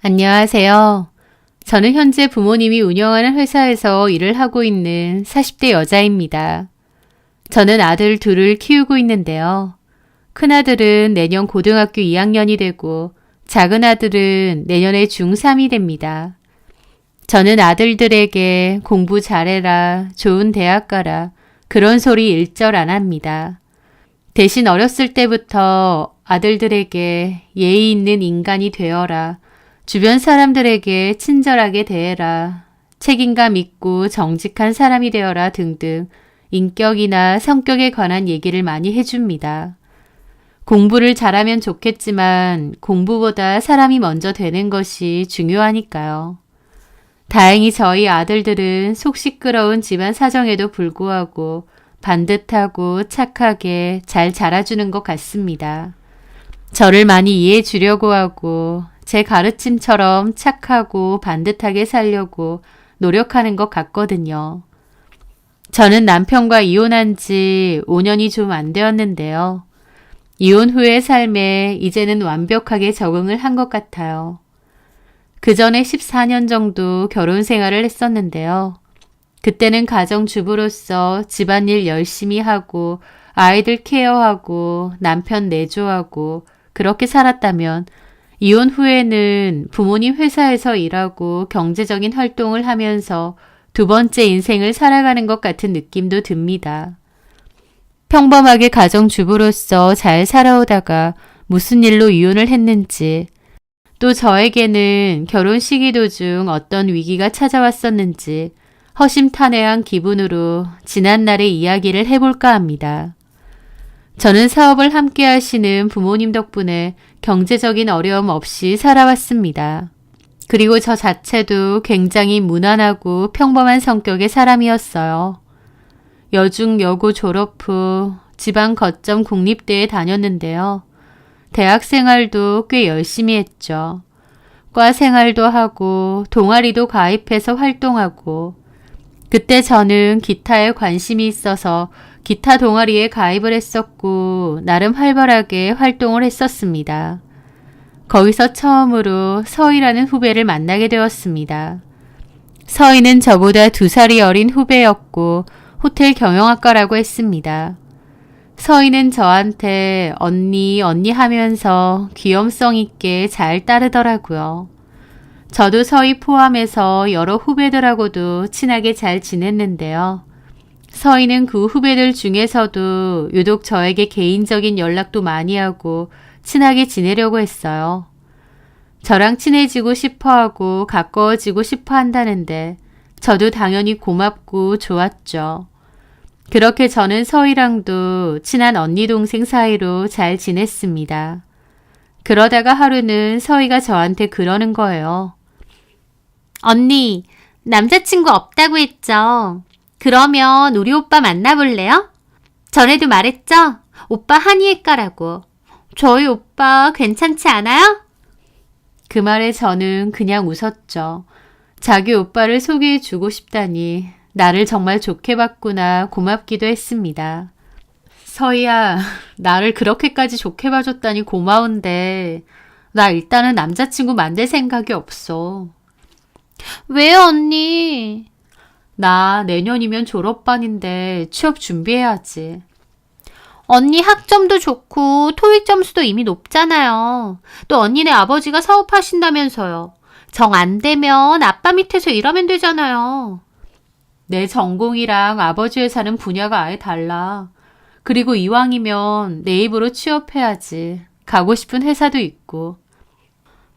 안녕하세요. 저는 현재 부모님이 운영하는 회사에서 일을 하고 있는 40대 여자입니다. 저는 아들 둘을 키우고 있는데요. 큰아들은 내년 고등학교 2학년이 되고 작은 아들은 내년에 중3이 됩니다. 저는 아들들에게 공부 잘해라, 좋은 대학 가라, 그런 소리 일절 안 합니다. 대신 어렸을 때부터 아들들에게 예의 있는 인간이 되어라, 주변 사람들에게 친절하게 대해라, 책임감 있고 정직한 사람이 되어라 등등 인격이나 성격에 관한 얘기를 많이 해줍니다. 공부를 잘하면 좋겠지만 공부보다 사람이 먼저 되는 것이 중요하니까요. 다행히 저희 아들들은 속 시끄러운 집안 사정에도 불구하고 반듯하고 착하게 잘 자라주는 것 같습니다. 저를 많이 이해해 주려고 하고 제 가르침처럼 착하고 반듯하게 살려고 노력하는 것 같거든요. 저는 남편과 이혼한 지 5년이 좀 안 되었는데요. 이혼 후의 삶에 이제는 완벽하게 적응을 한 것 같아요. 그 전에 14년 정도 결혼 생활을 했었는데요. 그때는 가정주부로서 집안일 열심히 하고 아이들 케어하고 남편 내조하고 그렇게 살았다면 이혼 후에는 부모님 회사에서 일하고 경제적인 활동을 하면서 두 번째 인생을 살아가는 것 같은 느낌도 듭니다. 평범하게 가정주부로서 잘 살아오다가 무슨 일로 이혼을 했는지, 또 저에게는 결혼 시기 도중 어떤 위기가 찾아왔었는지 허심탄회한 기분으로 지난날의 이야기를 해볼까 합니다. 저는 사업을 함께 하시는 부모님 덕분에 경제적인 어려움 없이 살아왔습니다. 그리고 저 자체도 굉장히 무난하고 평범한 성격의 사람이었어요. 여중 여고 졸업 후 지방 거점 국립대에 다녔는데요. 대학 생활도 꽤 열심히 했죠. 과 생활도 하고 동아리도 가입해서 활동하고, 그때 저는 기타에 관심이 있어서 기타 동아리에 가입을 했었고 나름 활발하게 활동을 했었습니다. 거기서 처음으로 서희라는 후배를 만나게 되었습니다. 서희는 저보다 2살이 어린 후배였고 호텔 경영학과라고 했습니다. 서희는 저한테 언니 하면서 귀염성 있게 잘 따르더라고요. 저도 서희 포함해서 여러 후배들하고도 친하게 잘 지냈는데요. 서희는 그 후배들 중에서도 유독 저에게 개인적인 연락도 많이 하고 친하게 지내려고 했어요. 저랑 친해지고 싶어하고 가까워지고 싶어 한다는데 저도 당연히 고맙고 좋았죠. 그렇게 저는 서희랑도 친한 언니 동생 사이로 잘 지냈습니다. 그러다가 하루는 서희가 저한테 그러는 거예요. 언니, 남자친구 없다고 했죠? 그러면 우리 오빠 만나볼래요? 전에도 말했죠? 오빠 한의외과라고. 저희 오빠 괜찮지 않아요? 그 말에 저는 그냥 웃었죠. 자기 오빠를 소개해주고 싶다니 나를 정말 좋게 봤구나 고맙기도 했습니다. 서희야, 나를 그렇게까지 좋게 봐줬다니 고마운데 나 일단은 남자친구 만들 생각이 없어. 왜요, 언니? 나 내년이면 졸업반인데 취업 준비해야지. 언니 학점도 좋고 토익 점수도 이미 높잖아요. 또 언니네 아버지가 사업하신다면서요. 정 안 되면 아빠 밑에서 일하면 되잖아요. 내 전공이랑 아버지 회사는 분야가 아예 달라. 그리고 이왕이면 내 입으로 취업해야지. 가고 싶은 회사도 있고.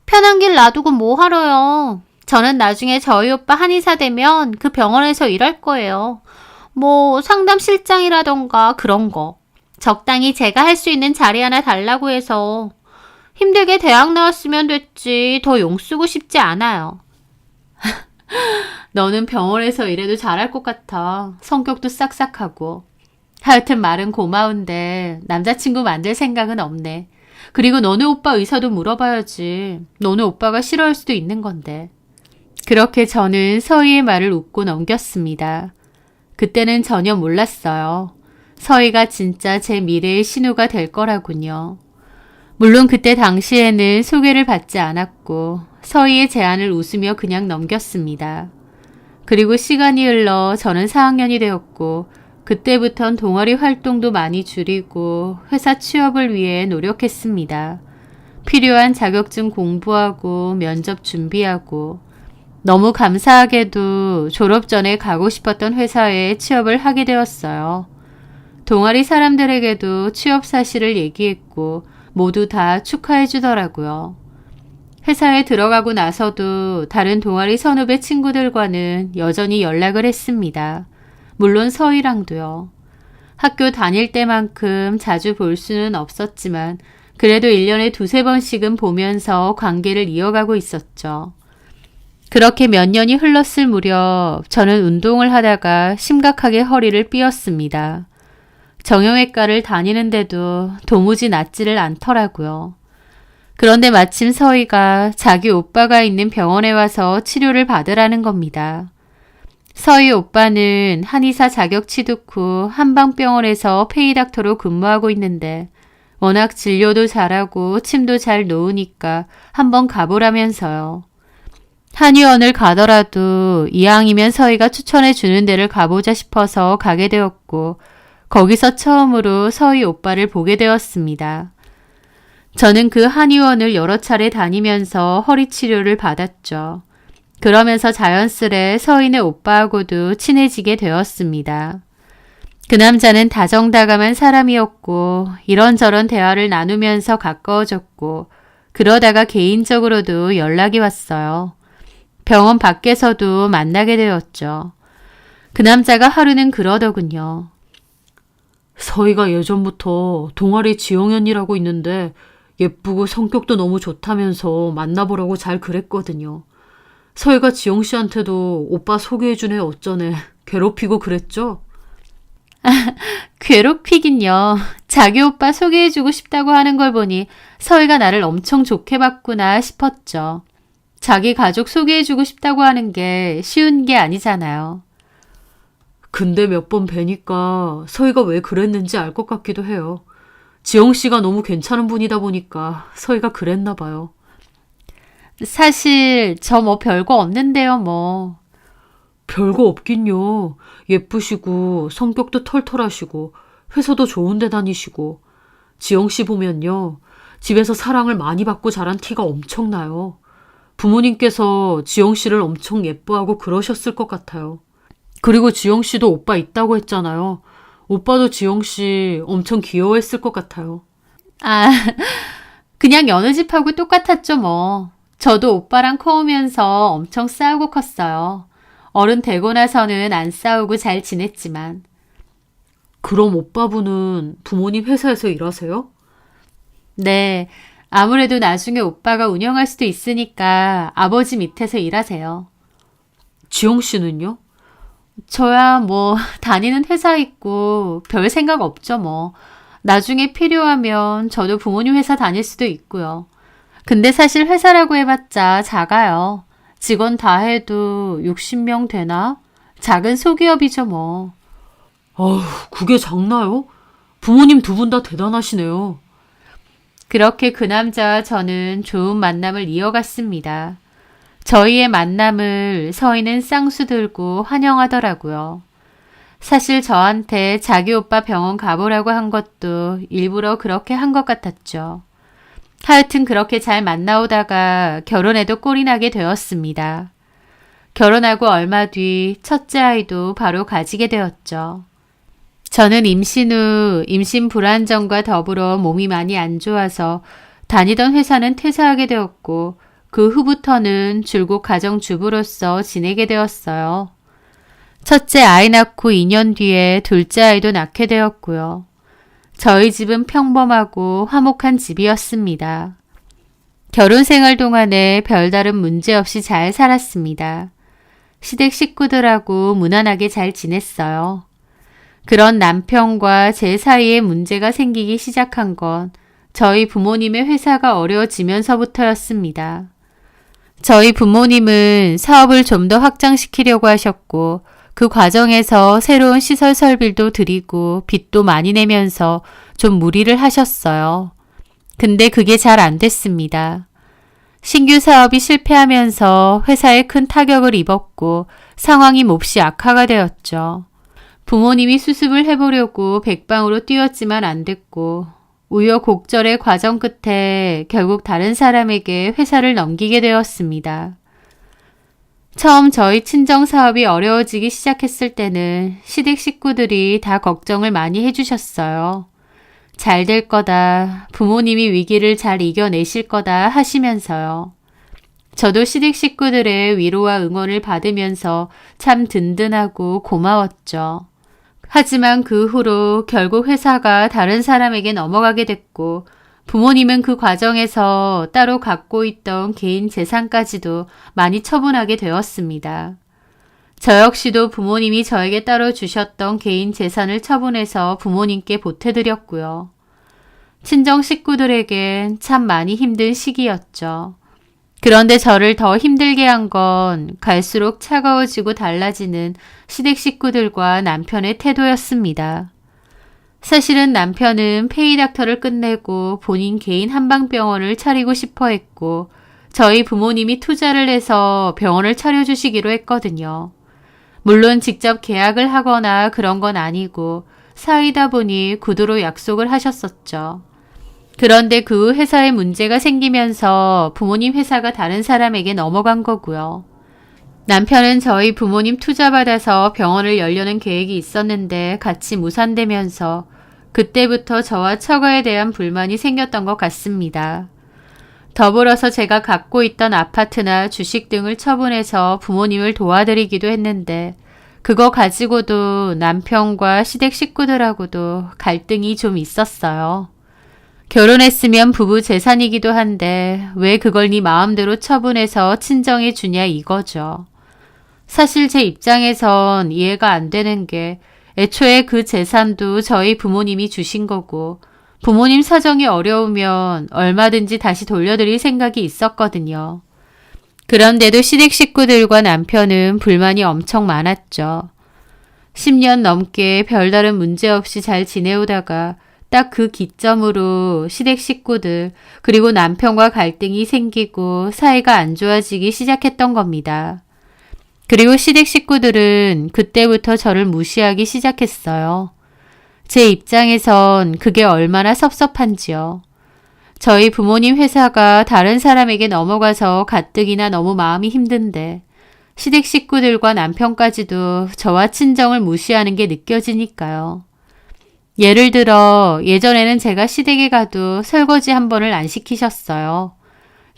편한 길 놔두고 뭐 하러요. 저는 나중에 저희 오빠 한의사 되면 그 병원에서 일할 거예요. 뭐 상담실장이라던가 그런 거. 적당히 제가 할 수 있는 자리 하나 달라고 해서. 힘들게 대학 나왔으면 됐지 더 용 쓰고 싶지 않아요. 너는 병원에서 일해도 잘할 것 같아. 성격도 싹싹하고. 하여튼 말은 고마운데 남자친구 만들 생각은 없네. 그리고 너네 오빠 의사도 물어봐야지. 너네 오빠가 싫어할 수도 있는 건데. 그렇게 저는 서희의 말을 웃고 넘겼습니다. 그때는 전혀 몰랐어요. 서희가 진짜 제 미래의 신우가 될 거라군요. 물론 그때 당시에는 소개를 받지 않았고 서희의 제안을 웃으며 그냥 넘겼습니다. 그리고 시간이 흘러 저는 4학년이 되었고 그때부턴 동아리 활동도 많이 줄이고 회사 취업을 위해 노력했습니다. 필요한 자격증 공부하고 면접 준비하고 너무 감사하게도 졸업 전에 가고 싶었던 회사에 취업을 하게 되었어요. 동아리 사람들에게도 취업 사실을 얘기했고 모두 다 축하해 주더라고요. 회사에 들어가고 나서도 다른 동아리 선후배 친구들과는 여전히 연락을 했습니다. 물론 서희랑도요. 학교 다닐 때만큼 자주 볼 수는 없었지만 그래도 1년에 두세 번씩은 보면서 관계를 이어가고 있었죠. 그렇게 몇 년이 흘렀을 무렵 저는 운동을 하다가 심각하게 허리를 삐었습니다. 정형외과를 다니는데도 도무지 낫지를 않더라고요. 그런데 마침 서희가 자기 오빠가 있는 병원에 와서 치료를 받으라는 겁니다. 서희 오빠는 한의사 자격 취득 후 한방병원에서 페이닥터로 근무하고 있는데 워낙 진료도 잘하고 침도 잘 놓으니까 한번 가보라면서요. 한의원을 가더라도 이왕이면 서희가 추천해 주는 데를 가보자 싶어서 가게 되었고 거기서 처음으로 서희 오빠를 보게 되었습니다. 저는 그 한의원을 여러 차례 다니면서 허리 치료를 받았죠. 그러면서 자연스레 서희네 오빠하고도 친해지게 되었습니다. 그 남자는 다정다감한 사람이었고 이런저런 대화를 나누면서 가까워졌고 그러다가 개인적으로도 연락이 왔어요. 병원 밖에서도 만나게 되었죠. 그 남자가 하루는 그러더군요. 서희가 예전부터 동아리 지영현이라고 있는데 예쁘고 성격도 너무 좋다면서 만나보라고 잘 그랬거든요. 서희가 지영 씨한테도 오빠 소개해준 애 어쩌네 괴롭히고 그랬죠? 괴롭히긴요. 자기 오빠 소개해주고 싶다고 하는 걸 보니 서희가 나를 엄청 좋게 봤구나 싶었죠. 자기 가족 소개해주고 싶다고 하는 게 쉬운 게 아니잖아요. 근데 몇 번 뵈니까 서희가 왜 그랬는지 알 것 같기도 해요. 지영 씨가 너무 괜찮은 분이다 보니까 서희가 그랬나 봐요. 사실 저 뭐 별거 없는데요 뭐. 별거 없긴요. 예쁘시고 성격도 털털하시고 회사도 좋은 데 다니시고 지영 씨 보면요. 집에서 사랑을 많이 받고 자란 티가 엄청나요. 부모님께서 지영 씨를 엄청 예뻐하고 그러셨을 것 같아요. 그리고 지영 씨도 오빠 있다고 했잖아요. 오빠도 지영 씨 엄청 귀여워했을 것 같아요. 아, 그냥 여느 집하고 똑같았죠 뭐. 저도 오빠랑 커오면서 엄청 싸우고 컸어요. 어른 되고 나서는 안 싸우고 잘 지냈지만. 그럼 오빠분은 부모님 회사에서 일하세요? 네, 아무래도 나중에 오빠가 운영할 수도 있으니까 아버지 밑에서 일하세요. 지영 씨는요? 저야 뭐 다니는 회사 있고 별 생각 없죠 뭐. 나중에 필요하면 저도 부모님 회사 다닐 수도 있고요. 근데 사실 회사라고 해봤자 작아요. 직원 다 해도 60명 되나? 작은 소기업이죠 뭐. 아휴, 그게 작나요? 부모님 두 분 다 대단하시네요. 그렇게 그 남자와 저는 좋은 만남을 이어갔습니다. 저희의 만남을 서희는 쌍수 들고 환영하더라고요. 사실 저한테 자기 오빠 병원 가보라고 한 것도 일부러 그렇게 한 것 같았죠. 하여튼 그렇게 잘 만나오다가 결혼에도 꼴이 나게 되었습니다. 결혼하고 얼마 뒤 첫째 아이도 바로 가지게 되었죠. 저는 임신 후 임신 불안정과 더불어 몸이 많이 안 좋아서 다니던 회사는 퇴사하게 되었고 그 후부터는 줄곧 가정주부로서 지내게 되었어요. 첫째 아이 낳고 2년 뒤에 둘째 아이도 낳게 되었고요. 저희 집은 평범하고 화목한 집이었습니다. 결혼 생활 동안에 별다른 문제 없이 잘 살았습니다. 시댁 식구들하고 무난하게 잘 지냈어요. 그런 남편과 제 사이에 문제가 생기기 시작한 건 저희 부모님의 회사가 어려워지면서부터였습니다. 저희 부모님은 사업을 좀 더 확장시키려고 하셨고 그 과정에서 새로운 시설 설비도 들이고 빚도 많이 내면서 좀 무리를 하셨어요. 근데 그게 잘 안 됐습니다. 신규 사업이 실패하면서 회사에 큰 타격을 입었고 상황이 몹시 악화가 되었죠. 부모님이 수습을 해보려고 백방으로 뛰었지만 안 됐고 우여곡절의 과정 끝에 결국 다른 사람에게 회사를 넘기게 되었습니다. 처음 저희 친정 사업이 어려워지기 시작했을 때는 시댁 식구들이 다 걱정을 많이 해주셨어요. 잘 될 거다, 부모님이 위기를 잘 이겨내실 거다 하시면서요. 저도 시댁 식구들의 위로와 응원을 받으면서 참 든든하고 고마웠죠. 하지만 그 후로 결국 회사가 다른 사람에게 넘어가게 됐고 부모님은 그 과정에서 따로 갖고 있던 개인 재산까지도 많이 처분하게 되었습니다. 저 역시도 부모님이 저에게 따로 주셨던 개인 재산을 처분해서 부모님께 보태드렸고요. 친정 식구들에겐 참 많이 힘든 시기였죠. 그런데 저를 더 힘들게 한 건 갈수록 차가워지고 달라지는 시댁 식구들과 남편의 태도였습니다. 사실은 남편은 페이닥터를 끝내고 본인 개인 한방병원을 차리고 싶어 했고 저희 부모님이 투자를 해서 병원을 차려주시기로 했거든요. 물론 직접 계약을 하거나 그런 건 아니고 사이다 보니 구두로 약속을 하셨었죠. 그런데 그 회사에 문제가 생기면서 부모님 회사가 다른 사람에게 넘어간 거고요. 남편은 저희 부모님 투자받아서 병원을 열려는 계획이 있었는데 같이 무산되면서 그때부터 저와 처가에 대한 불만이 생겼던 것 같습니다. 더불어서 제가 갖고 있던 아파트나 주식 등을 처분해서 부모님을 도와드리기도 했는데 그거 가지고도 남편과 시댁 식구들하고도 갈등이 좀 있었어요. 결혼했으면 부부 재산이기도 한데 왜 그걸 네 마음대로 처분해서 친정에 주냐 이거죠. 사실 제 입장에선 이해가 안 되는 게 애초에 그 재산도 저희 부모님이 주신 거고 부모님 사정이 어려우면 얼마든지 다시 돌려드릴 생각이 있었거든요. 그런데도 시댁 식구들과 남편은 불만이 엄청 많았죠. 10년 넘게 별다른 문제 없이 잘 지내오다가 딱 그 기점으로 시댁 식구들 그리고 남편과 갈등이 생기고 사이가 안 좋아지기 시작했던 겁니다. 그리고 시댁 식구들은 그때부터 저를 무시하기 시작했어요. 제 입장에선 그게 얼마나 섭섭한지요. 저희 부모님 회사가 다른 사람에게 넘어가서 가뜩이나 너무 마음이 힘든데 시댁 식구들과 남편까지도 저와 친정을 무시하는 게 느껴지니까요. 예를 들어 예전에는 제가 시댁에 가도 설거지 한 번을 안 시키셨어요.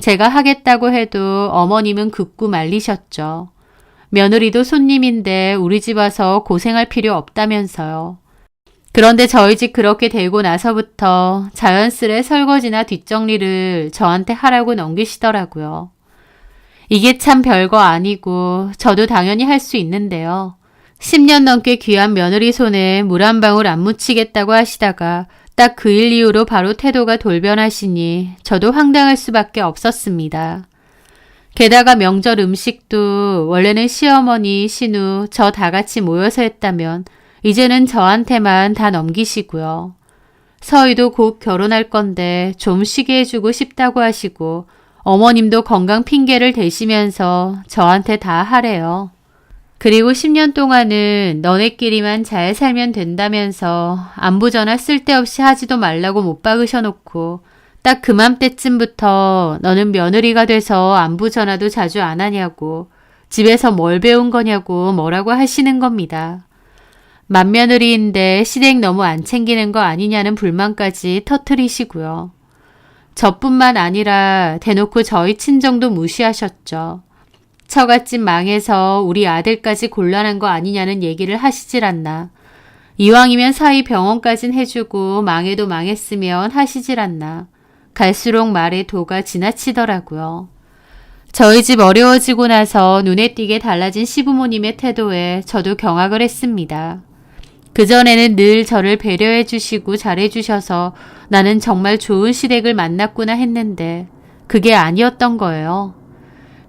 제가 하겠다고 해도 어머님은 극구 말리셨죠. 며느리도 손님인데 우리 집 와서 고생할 필요 없다면서요. 그런데 저희 집 그렇게 되고 나서부터 자연스레 설거지나 뒷정리를 저한테 하라고 넘기시더라고요. 이게 참 별거 아니고 저도 당연히 할 수 있는데요. 10년 넘게 귀한 며느리 손에 물 한 방울 안 묻히겠다고 하시다가 딱 그 일 이후로 바로 태도가 돌변하시니 저도 황당할 수밖에 없었습니다. 게다가 명절 음식도 원래는 시어머니, 신우, 저 다 같이 모여서 했다면 이제는 저한테만 다 넘기시고요. 서희도 곧 결혼할 건데 좀 쉬게 해주고 싶다고 하시고 어머님도 건강 핑계를 대시면서 저한테 다 하래요. 그리고 10년 동안은 너네끼리만 잘 살면 된다면서 안부 전화 쓸데없이 하지도 말라고 못 박으셔놓고 딱 그맘때쯤부터 너는 며느리가 돼서 안부 전화도 자주 안 하냐고 집에서 뭘 배운 거냐고 뭐라고 하시는 겁니다. 맏며느리인데 시댁 너무 안 챙기는 거 아니냐는 불만까지 터뜨리시고요. 저뿐만 아니라 대놓고 저희 친정도 무시하셨죠. 처갓집 망해서 우리 아들까지 곤란한 거 아니냐는 얘기를 하시질 않나. 이왕이면 사위 병원까진 해주고 망해도 망했으면 하시질 않나. 갈수록 말의 도가 지나치더라고요. 저희 집 어려워지고 나서 눈에 띄게 달라진 시부모님의 태도에 저도 경악을 했습니다. 그전에는 늘 저를 배려해 주시고 잘해 주셔서 나는 정말 좋은 시댁을 만났구나 했는데 그게 아니었던 거예요.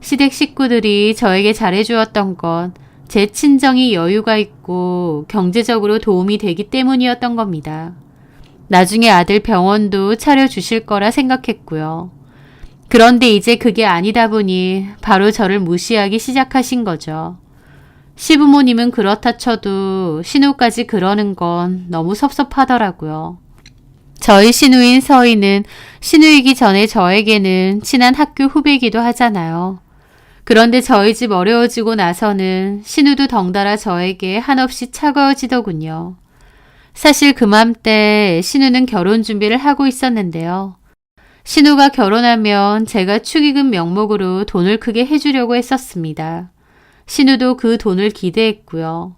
시댁 식구들이 저에게 잘해 주었던 건 제 친정이 여유가 있고 경제적으로 도움이 되기 때문이었던 겁니다. 나중에 아들 병원도 차려주실 거라 생각했고요. 그런데 이제 그게 아니다 보니 바로 저를 무시하기 시작하신 거죠. 시부모님은 그렇다 쳐도 신우까지 그러는 건 너무 섭섭하더라고요. 저희 신우인 서희는 신우이기 전에 저에게는 친한 학교 후배이기도 하잖아요. 그런데 저희 집 어려워지고 나서는 신우도 덩달아 저에게 한없이 차가워지더군요. 사실 그맘때 신우는 결혼 준비를 하고 있었는데요. 신우가 결혼하면 제가 축의금 명목으로 돈을 크게 해주려고 했었습니다. 신우도 그 돈을 기대했고요.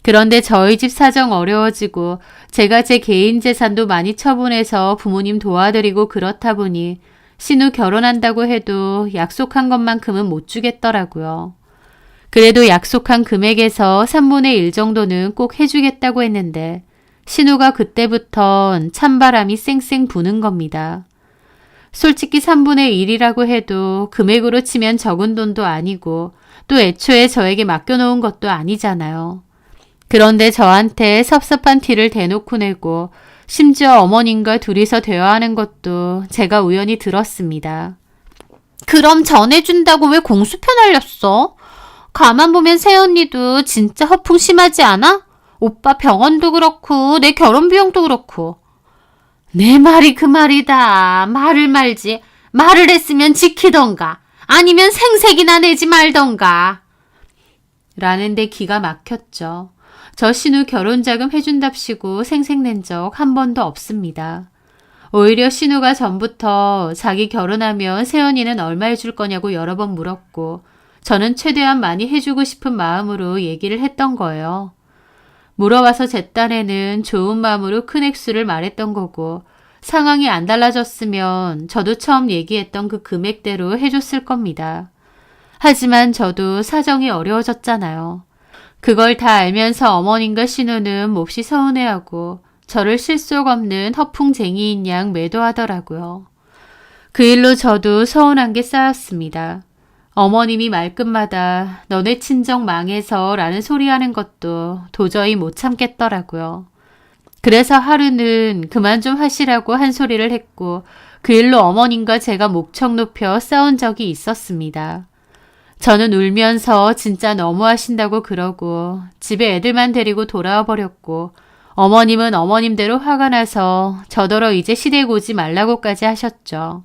그런데 저희 집 사정 어려워지고 제가 제 개인 재산도 많이 처분해서 부모님 도와드리고 그렇다 보니 신우 결혼한다고 해도 약속한 것만큼은 못 주겠더라고요. 그래도 약속한 금액에서 3분의 1 정도는 꼭 해주겠다고 했는데 신우가 그때부턴 찬바람이 쌩쌩 부는 겁니다. 솔직히 3분의 1이라고 해도 금액으로 치면 적은 돈도 아니고 또 애초에 저에게 맡겨놓은 것도 아니잖아요. 그런데 저한테 섭섭한 티를 대놓고 내고 심지어 어머님과 둘이서 대화하는 것도 제가 우연히 들었습니다. 그럼 전해준다고 왜 공수표 날렸어? 가만 보면 새언니도 진짜 허풍 심하지 않아? 오빠 병원도 그렇고 내 결혼 비용도 그렇고. 내 말이 그 말이다. 말을 말지. 말을 했으면 지키던가. 아니면 생색이나 내지 말던가. 라는데 기가 막혔죠. 저 신우 결혼자금 해준답시고 생색낸 적 한 번도 없습니다. 오히려 신우가 전부터 자기 결혼하면 새언니는 얼마 해줄 거냐고 여러 번 물었고 저는 최대한 많이 해주고 싶은 마음으로 얘기를 했던 거예요. 물어봐서 제 딴에는 좋은 마음으로 큰 액수를 말했던 거고 상황이 안 달라졌으면 저도 처음 얘기했던 그 금액대로 해줬을 겁니다. 하지만 저도 사정이 어려워졌잖아요. 그걸 다 알면서 어머님과 신우는 몹시 서운해하고 저를 실속 없는 허풍쟁이인 양 매도하더라고요. 그 일로 저도 서운한 게 쌓였습니다. 어머님이 말끝마다 너네 친정 망해서 라는 소리 하는 것도 도저히 못 참겠더라고요. 그래서 하루는 그만 좀 하시라고 한 소리를 했고 그 일로 어머님과 제가 목청 높여 싸운 적이 있었습니다. 저는 울면서 진짜 너무하신다고 그러고 집에 애들만 데리고 돌아와 버렸고 어머님은 어머님대로 화가 나서 저더러 이제 시댁 오지 말라고까지 하셨죠.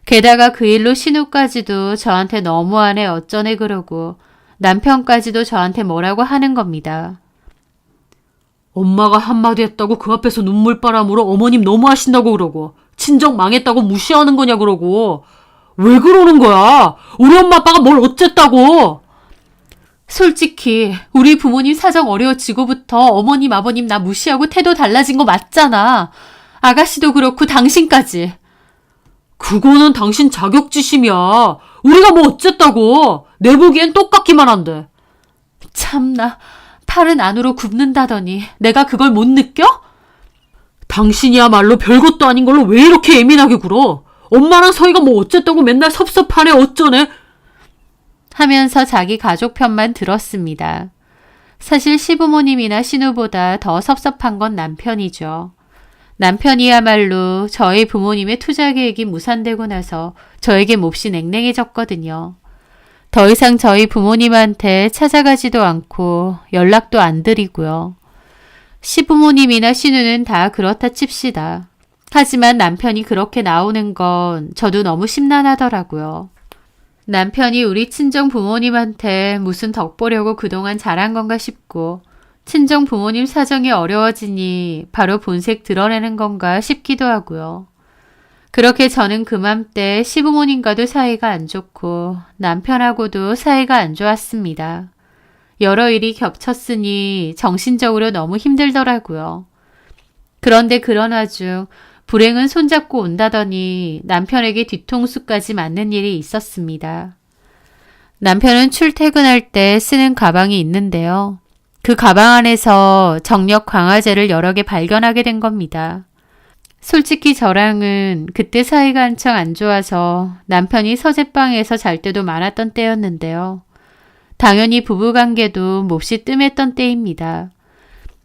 게다가 그 일로 신우까지도 저한테 너무하네 어쩌네 그러고 남편까지도 저한테 뭐라고 하는 겁니다. 엄마가 한마디 했다고 그 앞에서 눈물바람으로 어머님 너무하신다고 그러고 친정 망했다고 무시하는 거냐 그러고 왜 그러는 거야? 우리 엄마 아빠가 뭘 어쨌다고? 솔직히 우리 부모님 사정 어려워지고부터 어머님 아버님 나 무시하고 태도 달라진 거 맞잖아. 아가씨도 그렇고 당신까지. 그거는 당신 자격지심이야. 우리가 뭐 어쨌다고. 내 보기엔 똑같기만 한데. 참나 팔은 안으로 굽는다더니 내가 그걸 못 느껴? 당신이야말로 별것도 아닌 걸로 왜 이렇게 예민하게 굴어? 엄마랑 서희가 뭐 어쨌다고 맨날 섭섭하네 어쩌네 하면서 자기 가족 편만 들었습니다. 사실 시부모님이나 신우보다 더 섭섭한 건 남편이죠. 남편이야말로 저희 부모님의 투자 계획이 무산되고 나서 저에게 몹시 냉랭해졌거든요. 더 이상 저희 부모님한테 찾아가지도 않고 연락도 안 드리고요. 시부모님이나 신우는 다 그렇다 칩시다. 하지만 남편이 그렇게 나오는 건 저도 너무 심란하더라고요. 남편이 우리 친정 부모님한테 무슨 덕 보려고 그동안 잘한 건가 싶고 친정 부모님 사정이 어려워지니 바로 본색 드러내는 건가 싶기도 하고요. 그렇게 저는 그맘때 시부모님과도 사이가 안 좋고 남편하고도 사이가 안 좋았습니다. 여러 일이 겹쳤으니 정신적으로 너무 힘들더라고요. 그런데 그런 와중 불행은 손잡고 온다더니 남편에게 뒤통수까지 맞는 일이 있었습니다. 남편은 출퇴근할 때 쓰는 가방이 있는데요. 그 가방 안에서 정력 강화제를 여러 개 발견하게 된 겁니다. 솔직히 저랑은 그때 사이가 한창 안 좋아서 남편이 서재방에서 잘 때도 많았던 때였는데요. 당연히 부부관계도 몹시 뜸했던 때입니다.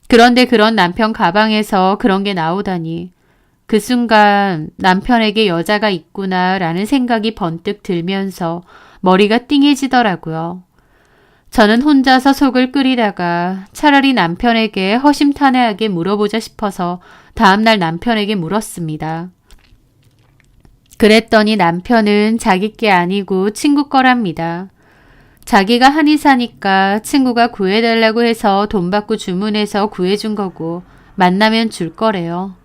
그런데 그런 남편 가방에서 그런 게 나오다니. 그 순간 남편에게 여자가 있구나 라는 생각이 번뜩 들면서 머리가 띵해지더라고요. 저는 혼자서 속을 끓이다가 차라리 남편에게 허심탄회하게 물어보자 싶어서 다음날 남편에게 물었습니다. 그랬더니 남편은 자기 게 아니고 친구 거랍니다. 자기가 한의사니까 친구가 구해달라고 해서 돈 받고 주문해서 구해준 거고 만나면 줄 거래요.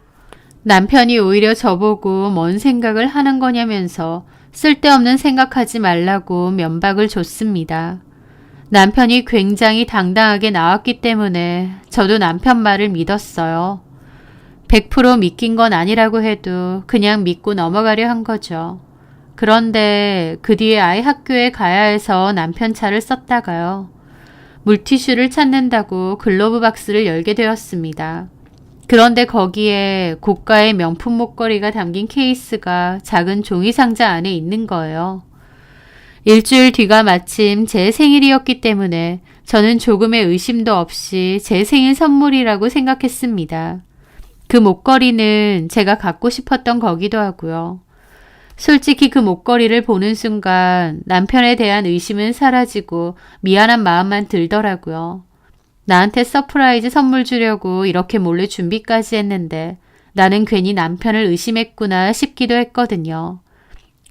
남편이 오히려 저보고 뭔 생각을 하는 거냐면서 쓸데없는 생각하지 말라고 면박을 줬습니다. 남편이 굉장히 당당하게 나왔기 때문에 저도 남편 말을 믿었어요. 100% 믿긴 건 아니라고 해도 그냥 믿고 넘어가려 한 거죠. 그런데 그 뒤에 아이 학교에 가야 해서 남편 차를 썼다가요. 물티슈를 찾는다고 글로브 박스를 열게 되었습니다. 그런데 거기에 고가의 명품 목걸이가 담긴 케이스가 작은 종이 상자 안에 있는 거예요. 일주일 뒤가 마침 제 생일이었기 때문에 저는 조금의 의심도 없이 제 생일 선물이라고 생각했습니다. 그 목걸이는 제가 갖고 싶었던 거기도 하고요. 솔직히 그 목걸이를 보는 순간 남편에 대한 의심은 사라지고 미안한 마음만 들더라고요. 나한테 서프라이즈 선물 주려고 이렇게 몰래 준비까지 했는데 나는 괜히 남편을 의심했구나 싶기도 했거든요.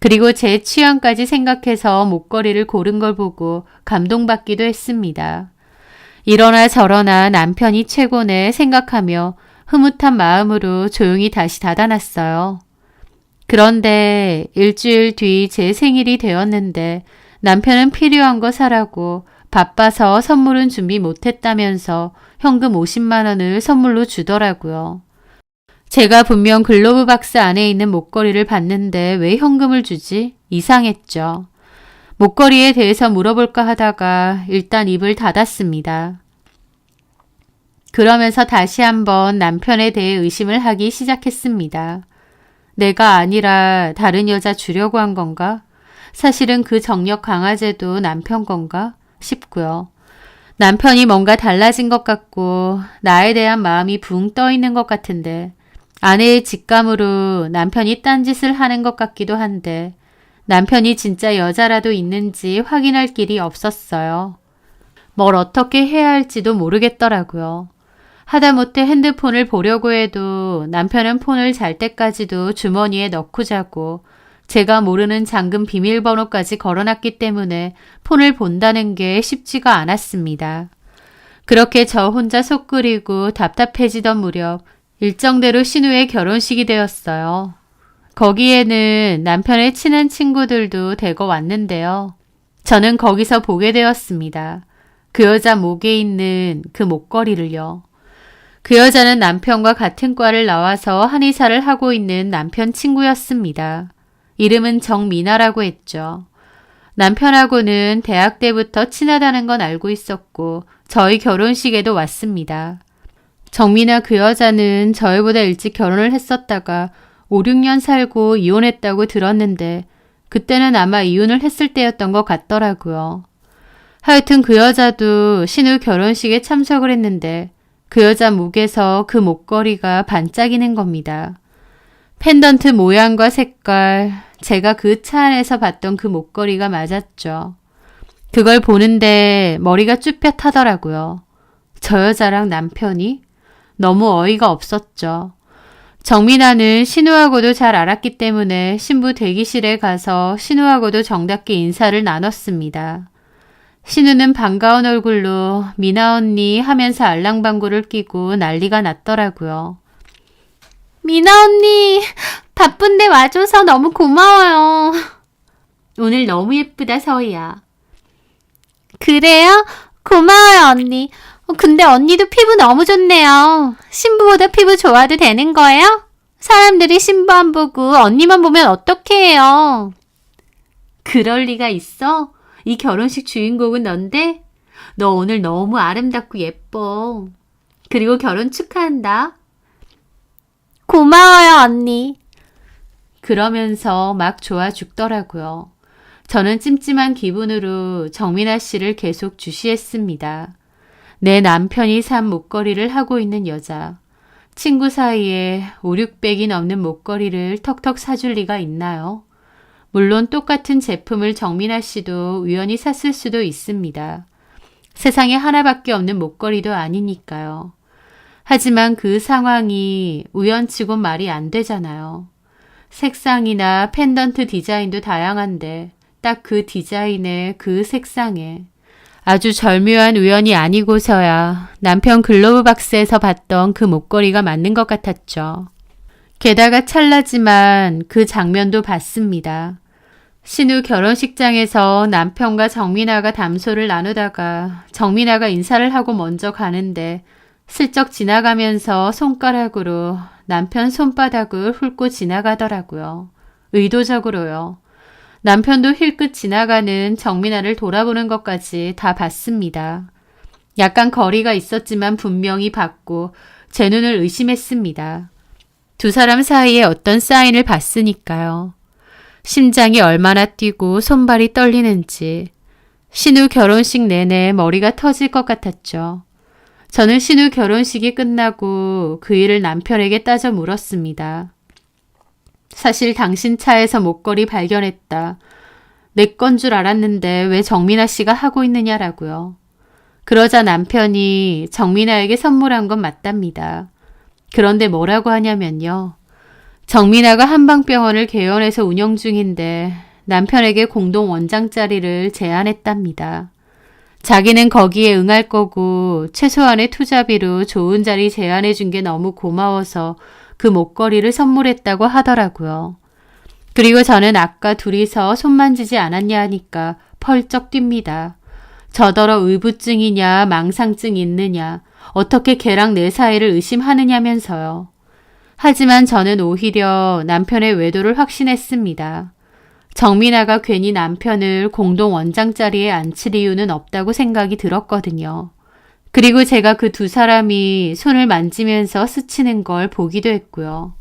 그리고 제 취향까지 생각해서 목걸이를 고른 걸 보고 감동받기도 했습니다. 이러나 저러나 남편이 최고네 생각하며 흐뭇한 마음으로 조용히 다시 닫아놨어요. 그런데 일주일 뒤 제 생일이 되었는데 남편은 필요한 거 사라고 바빠서 선물은 준비 못했다면서 현금 50만 원을 선물로 주더라고요. 제가 분명 글로브 박스 안에 있는 목걸이를 봤는데 왜 현금을 주지? 이상했죠. 목걸이에 대해서 물어볼까 하다가 일단 입을 닫았습니다. 그러면서 다시 한번 남편에 대해 의심을 하기 시작했습니다. 내가 아니라 다른 여자 주려고 한 건가? 사실은 그 정력 강아지도 남편 건가? 싶고요. 남편이 뭔가 달라진 것 같고 나에 대한 마음이 붕 떠 있는 것 같은데 아내의 직감으로 남편이 딴짓을 하는 것 같기도 한데 남편이 진짜 여자라도 있는지 확인할 길이 없었어요. 뭘 어떻게 해야 할지도 모르겠더라고요. 하다못해 핸드폰을 보려고 해도 남편은 폰을 잘 때까지도 주머니에 넣고 자고 제가 모르는 잠금 비밀번호까지 걸어놨기 때문에 폰을 본다는 게 쉽지가 않았습니다. 그렇게 저 혼자 속 끓이고 답답해지던 무렵 일정대로 신우의 결혼식이 되었어요. 거기에는 남편의 친한 친구들도 대거 왔는데요. 저는 거기서 보게 되었습니다. 그 여자 목에 있는 그 목걸이를요. 그 여자는 남편과 같은 과를 나와서 한의사를 하고 있는 남편 친구였습니다. 이름은 정미나라고 했죠. 남편하고는 대학 때부터 친하다는 건 알고 있었고 저희 결혼식에도 왔습니다. 정미나 그 여자는 저희보다 일찍 결혼을 했었다가 5, 6년 살고 이혼했다고 들었는데 그때는 아마 이혼을 했을 때였던 것 같더라고요. 하여튼 그 여자도 신우 결혼식에 참석을 했는데 그 여자 목에서 그 목걸이가 반짝이는 겁니다. 펜던트 모양과 색깔, 제가 그 차 안에서 봤던 그 목걸이가 맞았죠. 그걸 보는데 머리가 쭈뼛하더라고요. 저 여자랑 남편이? 너무 어이가 없었죠. 정민아는 신우하고도 잘 알았기 때문에 신부 대기실에 가서 신우하고도 정답게 인사를 나눴습니다. 신우는 반가운 얼굴로 미나 언니 하면서 알랑방구를 끼고 난리가 났더라고요. 미나 언니, 바쁜데 와줘서 너무 고마워요. 오늘 너무 예쁘다, 서희야. 그래요? 고마워요, 언니. 근데 언니도 피부 너무 좋네요. 신부보다 피부 좋아도 되는 거예요? 사람들이 신부 안 보고 언니만 보면 어떡해 해요? 그럴 리가 있어? 이 결혼식 주인공은 넌데? 너 오늘 너무 아름답고 예뻐. 그리고 결혼 축하한다. 고마워요, 언니. 그러면서 막 좋아 죽더라고요. 저는 찜찜한 기분으로 정민아 씨를 계속 주시했습니다. 내 남편이 산 목걸이를 하고 있는 여자. 친구 사이에 5, 600이 넘는 목걸이를 턱턱 사줄 리가 있나요? 물론 똑같은 제품을 정민아 씨도 우연히 샀을 수도 있습니다. 세상에 하나밖에 없는 목걸이도 아니니까요. 하지만 그 상황이 우연치곤 말이 안 되잖아요. 색상이나 펜던트 디자인도 다양한데 딱 그 디자인에 그 색상에 아주 절묘한 우연이 아니고서야 남편 글로브 박스에서 봤던 그 목걸이가 맞는 것 같았죠. 게다가 찰나지만 그 장면도 봤습니다. 신우 결혼식장에서 남편과 정민아가 담소를 나누다가 정민아가 인사를 하고 먼저 가는데 슬쩍 지나가면서 손가락으로 남편 손바닥을 훑고 지나가더라고요. 의도적으로요. 남편도 힐끗 지나가는 정민아를 돌아보는 것까지 다 봤습니다. 약간 거리가 있었지만 분명히 봤고 제 눈을 의심했습니다. 두 사람 사이에 어떤 사인을 봤으니까요. 심장이 얼마나 뛰고 손발이 떨리는지 신우 결혼식 내내 머리가 터질 것 같았죠. 저는 신우 결혼식이 끝나고 그 일을 남편에게 따져 물었습니다. 사실 당신 차에서 목걸이 발견했다. 내 건 줄 알았는데 왜 정민아 씨가 하고 있느냐라고요. 그러자 남편이 정민아에게 선물한 건 맞답니다. 그런데 뭐라고 하냐면요. 정민아가 한방병원을 개원해서 운영 중인데 남편에게 공동 원장 자리를 제안했답니다. 자기는 거기에 응할 거고 최소한의 투자비로 좋은 자리 제안해 준 게 너무 고마워서 그 목걸이를 선물했다고 하더라고요. 그리고 저는 아까 둘이서 손 만지지 않았냐 하니까 펄쩍 뜁니다. 저더러 의부증이냐 망상증 있느냐 어떻게 걔랑 내 사이를 의심하느냐면서요. 하지만 저는 오히려 남편의 외도를 확신했습니다. 정민아가 괜히 남편을 공동 원장 자리에 앉힐 이유는 없다고 생각이 들었거든요. 그리고 제가 그 두 사람이 손을 만지면서 스치는 걸 보기도 했고요.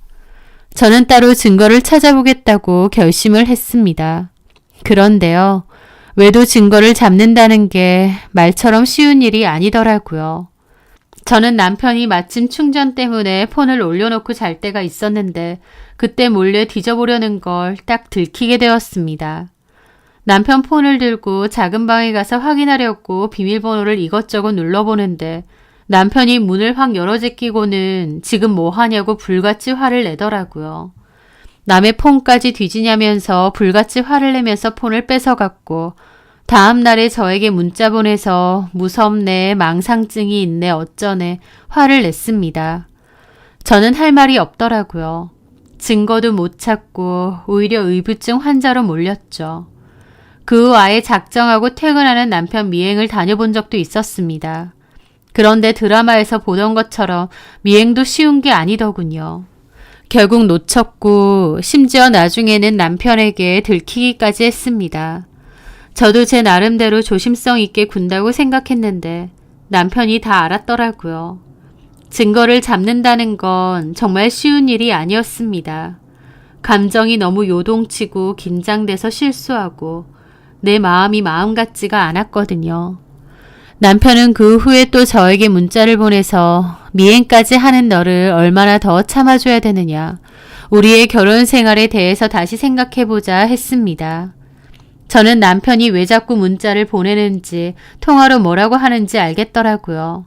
저는 따로 증거를 찾아보겠다고 결심을 했습니다. 그런데요. 외도 증거를 잡는다는 게 말처럼 쉬운 일이 아니더라고요. 저는 남편이 마침 충전 때문에 폰을 올려놓고 잘 때가 있었는데 그때 몰래 뒤져보려는 걸 딱 들키게 되었습니다. 남편 폰을 들고 작은 방에 가서 확인하려고 비밀번호를 이것저것 눌러보는데 남편이 문을 확 열어제끼고는 지금 뭐 하냐고 불같이 화를 내더라고요. 남의 폰까지 뒤지냐면서 불같이 화를 내면서 폰을 뺏어갔고 다음 날에 저에게 문자 보내서 무섭네, 망상증이 있네, 어쩌네 화를 냈습니다. 저는 할 말이 없더라고요. 증거도 못 찾고 오히려 의부증 환자로 몰렸죠. 그 후 아예 작정하고 퇴근하는 남편 미행을 다녀본 적도 있었습니다. 그런데 드라마에서 보던 것처럼 미행도 쉬운 게 아니더군요. 결국 놓쳤고 심지어 나중에는 남편에게 들키기까지 했습니다. 저도 제 나름대로 조심성 있게 군다고 생각했는데 남편이 다 알았더라고요. 증거를 잡는다는 건 정말 쉬운 일이 아니었습니다. 감정이 너무 요동치고 긴장돼서 실수하고 내 마음이 마음 같지가 않았거든요. 남편은 그 후에 또 저에게 문자를 보내서 미행까지 하는 너를 얼마나 더 참아줘야 되느냐. 우리의 결혼 생활에 대해서 다시 생각해보자 했습니다. 저는 남편이 왜 자꾸 문자를 보내는지 통화로 뭐라고 하는지 알겠더라고요.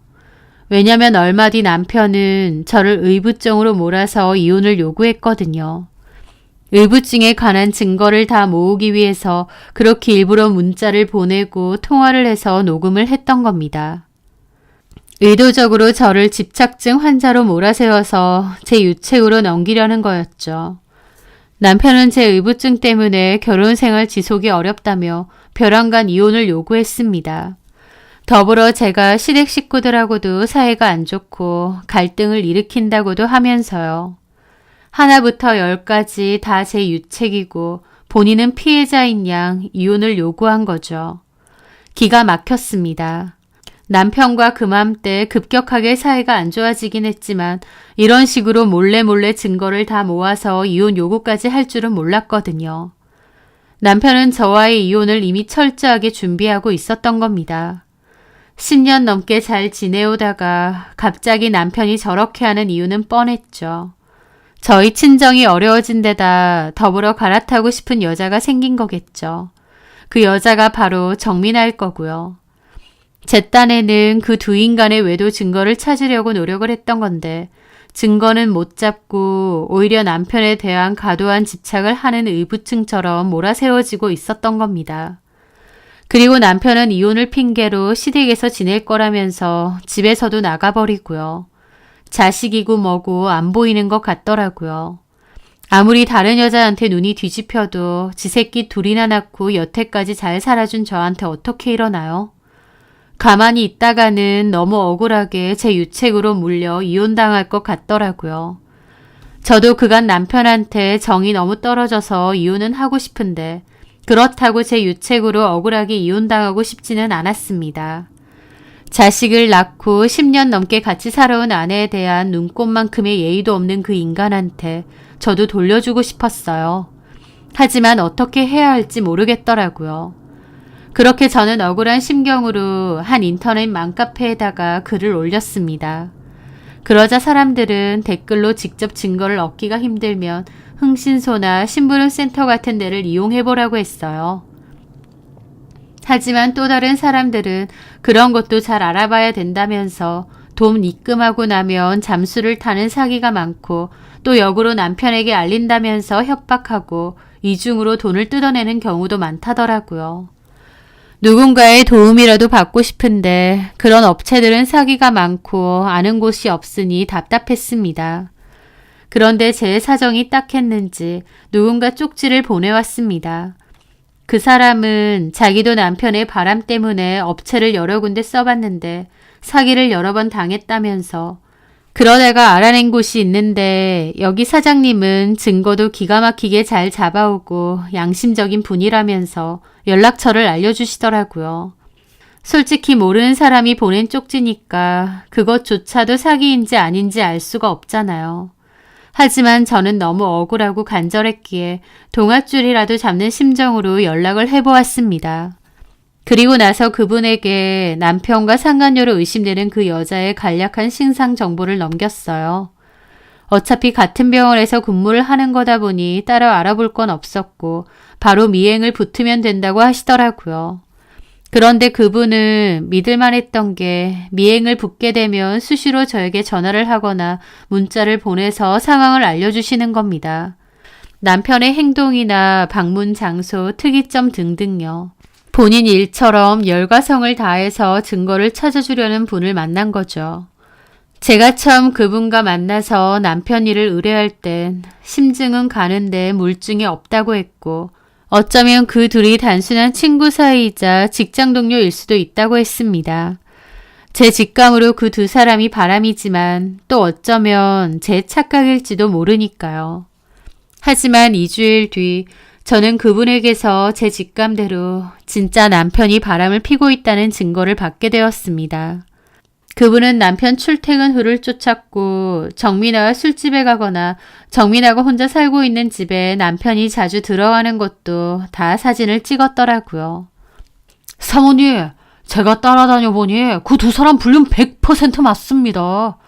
왜냐면 얼마 뒤 남편은 저를 의부증으로 몰아서 이혼을 요구했거든요. 의부증에 관한 증거를 다 모으기 위해서 그렇게 일부러 문자를 보내고 통화를 해서 녹음을 했던 겁니다. 의도적으로 저를 집착증 환자로 몰아세워서 제 유책으로 넘기려는 거였죠. 남편은 제 의부증 때문에 결혼 생활 지속이 어렵다며 벼랑간 이혼을 요구했습니다. 더불어 제가 시댁 식구들하고도 사이가 안 좋고 갈등을 일으킨다고도 하면서요. 하나부터 10까지 다 제 유책이고 본인은 피해자인 양 이혼을 요구한 거죠. 기가 막혔습니다. 남편과 그맘때 급격하게 사이가 안 좋아지긴 했지만 이런 식으로 몰래 증거를 다 모아서 이혼 요구까지 할 줄은 몰랐거든요. 남편은 저와의 이혼을 이미 철저하게 준비하고 있었던 겁니다. 10년 넘게 잘 지내오다가 갑자기 남편이 저렇게 하는 이유는 뻔했죠. 저희 친정이 어려워진 데다 더불어 갈아타고 싶은 여자가 생긴 거겠죠. 그 여자가 바로 정민아일 거고요. 제 딴에는 그 두 인간의 외도 증거를 찾으려고 노력을 했던 건데 증거는 못 잡고 오히려 남편에 대한 과도한 집착을 하는 의부증처럼 몰아세워지고 있었던 겁니다. 그리고 남편은 이혼을 핑계로 시댁에서 지낼 거라면서 집에서도 나가버리고요. 자식이고 뭐고 안 보이는 것 같더라고요. 아무리 다른 여자한테 눈이 뒤집혀도 지 새끼 둘이나 낳고 여태까지 잘 살아준 저한테 어떻게 이러나요? 가만히 있다가는 너무 억울하게 제 유책으로 물려 이혼당할 것 같더라고요. 저도 그간 남편한테 정이 너무 떨어져서 이혼은 하고 싶은데 그렇다고 제 유책으로 억울하게 이혼당하고 싶지는 않았습니다. 자식을 낳고 10년 넘게 같이 살아온 아내에 대한 눈꼽만큼의 예의도 없는 그 인간한테 저도 돌려주고 싶었어요. 하지만 어떻게 해야 할지 모르겠더라고요. 그렇게 저는 억울한 심경으로 한 인터넷 맘카페에다가 글을 올렸습니다. 그러자 사람들은 댓글로 직접 증거를 얻기가 힘들면 흥신소나 심부름센터 같은 데를 이용해보라고 했어요. 하지만 또 다른 사람들은 그런 것도 잘 알아봐야 된다면서 돈 입금하고 나면 잠수를 타는 사기가 많고 또 역으로 남편에게 알린다면서 협박하고 이중으로 돈을 뜯어내는 경우도 많다더라고요. 누군가의 도움이라도 받고 싶은데 그런 업체들은 사기가 많고 아는 곳이 없으니 답답했습니다. 그런데 제 사정이 딱했는지 누군가 쪽지를 보내왔습니다. 그 사람은 자기도 남편의 바람 때문에 업체를 여러 군데 써봤는데 사기를 여러 번 당했다면서 그러다가 알아낸 곳이 있는데 여기 사장님은 증거도 기가 막히게 잘 잡아오고 양심적인 분이라면서 연락처를 알려주시더라고요. 솔직히 모르는 사람이 보낸 쪽지니까 그것조차도 사기인지 아닌지 알 수가 없잖아요. 하지만 저는 너무 억울하고 간절했기에 동아줄이라도 잡는 심정으로 연락을 해보았습니다. 그리고 나서 그분에게 남편과 상간녀로 의심되는 그 여자의 간략한 신상 정보를 넘겼어요. 어차피 같은 병원에서 근무를 하는 거다 보니 따로 알아볼 건 없었고 바로 미행을 붙으면 된다고 하시더라고요. 그런데 그분은 믿을만 했던 게 미행을 붙게 되면 수시로 저에게 전화를 하거나 문자를 보내서 상황을 알려주시는 겁니다. 남편의 행동이나 방문 장소, 특이점 등등요. 본인 일처럼 열과성을 다해서 증거를 찾아주려는 분을 만난 거죠. 제가 처음 그분과 만나서 남편 일을 의뢰할 땐 심증은 가는데 물증이 없다고 했고 어쩌면 그 둘이 단순한 친구 사이이자 직장 동료일 수도 있다고 했습니다. 제 직감으로 그 두 사람이 바람이지만 또 어쩌면 제 착각일지도 모르니까요. 하지만 2주일 뒤 저는 그분에게서 제 직감대로 진짜 남편이 바람을 피고 있다는 증거를 받게 되었습니다. 그분은 남편 출퇴근 후를 쫓았고 정민아와 술집에 가거나 정민아가 혼자 살고 있는 집에 남편이 자주 들어가는 것도 다 사진을 찍었더라고요. 사모님, 제가 따라다녀 보니 그 두 사람 불륜 100% 맞습니다.